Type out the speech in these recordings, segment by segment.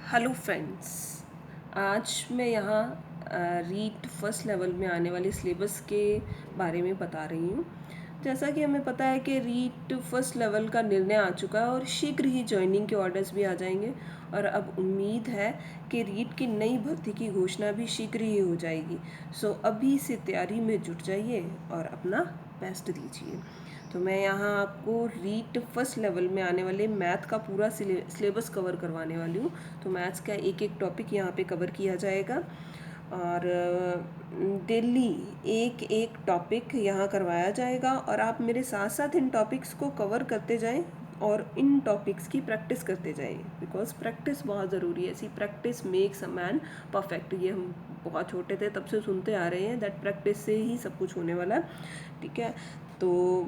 Hello friends, आज मैं यहाँ रीट फर्स्ट लेवल में आने वाले सिलेबस के बारे में बता रही हूँ। जैसा कि हमें पता है कि रीट फर्स्ट लेवल का निर्णय आ चुका है और शीघ्र ही ज्वाइनिंग के ऑर्डर्स भी आ जाएंगे और अब उम्मीद है कि रीट की नई भर्ती की घोषणा भी शीघ्र ही हो जाएगी। सो अभी से तैयारी में जुट जाइए और अपना बेस्ट दीजिए। तो मैं यहाँ आपको रीट फर्स्ट लेवल में आने वाले मैथ का पूरा सिलेबस कवर करवाने वाली हूँ। तो मैथ्स का एक एक टॉपिक यहाँ पे कवर किया जाएगा और डेली एक एक टॉपिक यहाँ करवाया जाएगा और आप मेरे साथ साथ इन टॉपिक्स को कवर करते जाएं और इन टॉपिक्स की प्रैक्टिस करते जाएं, बिकॉज प्रैक्टिस बहुत ज़रूरी है। ऐसी practice makes a man perfect, ये हम बहुत छोटे थे तब से सुनते आ रहे हैं दैट प्रैक्टिस से ही सब कुछ होने वाला है। ठीक है, तो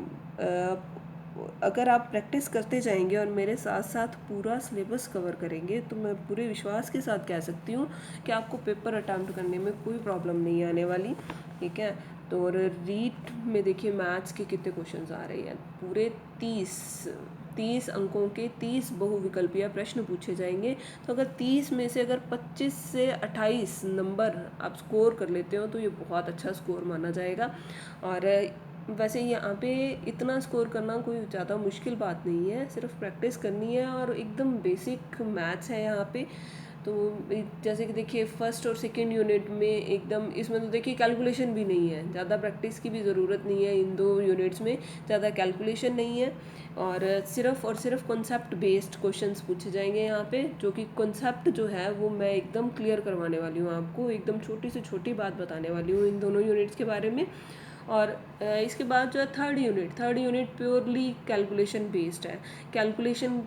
अगर आप प्रैक्टिस करते जाएंगे और मेरे साथ साथ पूरा सिलेबस कवर करेंगे तो मैं पूरे विश्वास के साथ कह सकती हूँ कि आपको पेपर अटैम्प्ट करने में कोई प्रॉब्लम नहीं आने वाली। ठीक है, तो और रीट में देखिए मैथ्स के कितने क्वेश्चंस आ रहे हैं, पूरे 30 अंकों के 30 बहुविकल्पीय प्रश्न पूछे जाएंगे। तो अगर 30 में से अगर 25 से 28 नंबर आप स्कोर कर लेते हो तो ये बहुत अच्छा स्कोर माना जाएगा। और वैसे यहाँ पे इतना स्कोर करना कोई ज़्यादा मुश्किल बात नहीं है, सिर्फ प्रैक्टिस करनी है और एकदम बेसिक मैथ्स है यहाँ पे। तो जैसे कि देखिए फर्स्ट और सेकंड यूनिट में एकदम, इसमें तो देखिए कैलकुलेशन भी नहीं है, ज़्यादा प्रैक्टिस की भी ज़रूरत नहीं है। इन दो यूनिट्स में ज़्यादा कैलकुलेशन नहीं है और सिर्फ कॉन्सेप्ट बेस्ड क्वेश्चंस पूछे जाएंगे यहाँ पे, जो कि कॉन्सेप्ट जो है वो मैं एकदम क्लियर करवाने वाली हूँ आपको, एकदम छोटी से छोटी बात बताने वाली हूँ इन दोनों यूनिट्स के बारे में। और इसके बाद जो है third unit purely calculation based है। कैलकुलेशन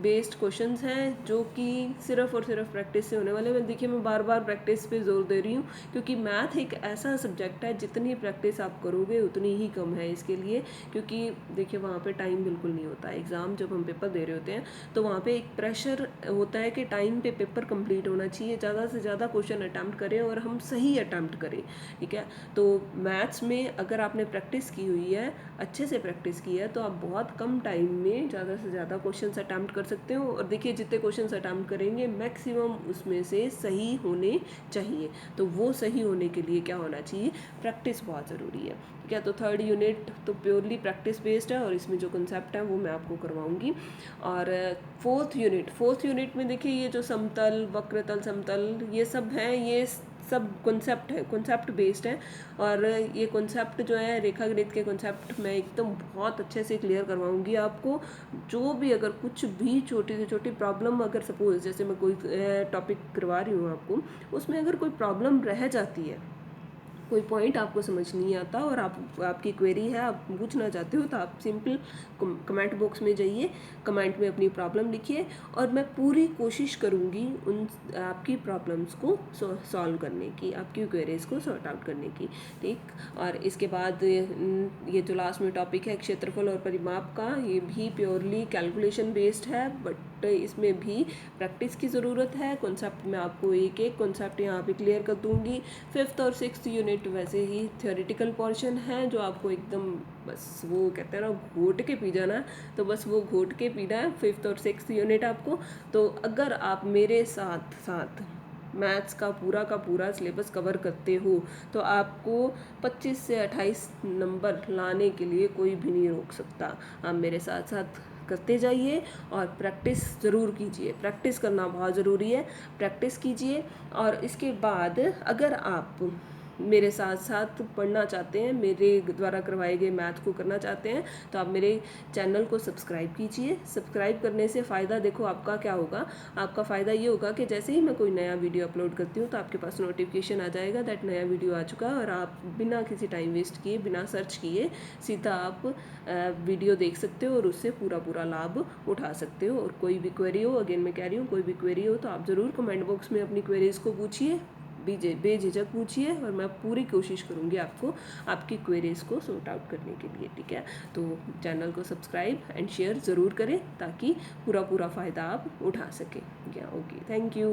बेस्ड क्वेश्चंस हैं जो कि सिर्फ और सिर्फ प्रैक्टिस से होने वाले हैं। देखिए मैं बार बार प्रैक्टिस पे जोर दे रही हूँ क्योंकि मैथ एक ऐसा सब्जेक्ट है जितनी प्रैक्टिस आप करोगे उतनी ही कम है इसके लिए, क्योंकि देखिए वहाँ पे टाइम बिल्कुल नहीं होता है। एग्ज़ाम जब हम पेपर दे रहे होते हैं तो वहाँ पे एक प्रेशर होता है कि टाइम पे पेपर कंप्लीट होना चाहिए, ज़्यादा से ज़्यादा क्वेश्चन अटैम्प्ट करें और हम सही अटैम्प्ट करें। ठीक है, तो मैथ्स में अगर आपने प्रैक्टिस की हुई है, अच्छे से प्रैक्टिस की है, तो आप बहुत कम टाइम में ज़्यादा से ज़्यादा क्वेश्चंस अटैम्प्ट कर सकते हो। और देखिए जितने क्वेश्चंस अटैम्प्ट करेंगे मैक्सिमम उसमें से सही होने चाहिए। तो वो सही होने के लिए क्या होना चाहिए, प्रैक्टिस बहुत ज़रूरी है। ठीक है, तो थर्ड यूनिट तो प्योरली प्रैक्टिस बेस्ड है और इसमें जो कंसेप्ट है वो मैं आपको करवाऊंगी। और फोर्थ यूनिट में देखिए ये जो समतल, वक्रतल, समतल, ये सब हैं, ये सब कॉन्सेप्ट है, कॉन्सेप्ट बेस्ड है। और ये कॉन्सेप्ट जो है रेखा गणित के कॉन्सेप्ट मैं एकदम बहुत अच्छे से क्लियर करवाऊंगी आपको। जो भी अगर कुछ भी छोटी से छोटी प्रॉब्लम, अगर सपोज जैसे मैं कोई टॉपिक करवा रही हूँ आपको, उसमें अगर कोई प्रॉब्लम रह जाती है, कोई पॉइंट आपको समझ नहीं आता और आपकी क्वेरी है, आप पूछना चाहते हो, तो आप सिंपल कमेंट बॉक्स में जाइए, कमेंट में अपनी प्रॉब्लम लिखिए और मैं पूरी कोशिश करूँगी उन आपकी प्रॉब्लम्स को सॉल्व करने की, आपकी क्वेरीज को सॉर्ट आउट करने की। ठीक, और इसके बाद ये जो लास्ट में टॉपिक है क्षेत्रफल और परिमाप का, ये भी प्योरली कैलकुलेशन बेस्ड है, बट इसमें भी प्रैक्टिस की ज़रूरत है। कॉन्सेप्ट में आपको एक एक कॉन्सेप्ट यहाँ पे क्लियर कर दूँगी। फिफ्थ और सिक्स्थ यूनिट वैसे ही थियोरेटिकल पोर्शन है जो आपको एकदम बस वो कहते हैं ना घोट के पी जाना, तो बस वो घोट के पीना है फिफ्थ और सिक्स्थ यूनिट आपको। तो अगर आप मेरे साथ साथ मैथ्स का पूरा सिलेबस कवर करते हो तो आपको 25 से 28 नंबर लाने के लिए कोई भी नहीं रोक सकता। आप मेरे साथ साथ करते जाइए और प्रैक्टिस ज़रूर कीजिए, प्रैक्टिस करना बहुत ज़रूरी है। प्रैक्टिस कीजिए और इसके बाद अगर आप मेरे साथ साथ पढ़ना चाहते हैं, मेरे द्वारा करवाए गए मैथ को करना चाहते हैं, तो आप मेरे चैनल को सब्सक्राइब कीजिए। सब्सक्राइब करने से फ़ायदा देखो आपका क्या होगा, आपका फ़ायदा ये होगा कि जैसे ही मैं कोई नया वीडियो अपलोड करती हूँ तो आपके पास नोटिफिकेशन आ जाएगा दैट नया वीडियो आ चुका है और आप बिना किसी टाइम वेस्ट किए, बिना सर्च किए सीधा आप वीडियो देख सकते हो और उससे पूरा लाभ उठा सकते हो। और कोई भी क्वेरी हो, अगेन मैं कह रही हूँ, कोई भी क्वेरी हो तो आप ज़रूर कमेंट बॉक्स में अपनी क्वेरीज़ को पूछिए, बेझिझक पूछिए और मैं पूरी कोशिश करूँगी आपको आपकी क्वेरीज़ को सॉर्ट आउट करने के लिए। ठीक है, तो चैनल को सब्सक्राइब एंड शेयर ज़रूर करें ताकि पूरा फ़ायदा आप उठा सकें। Okay, thank you.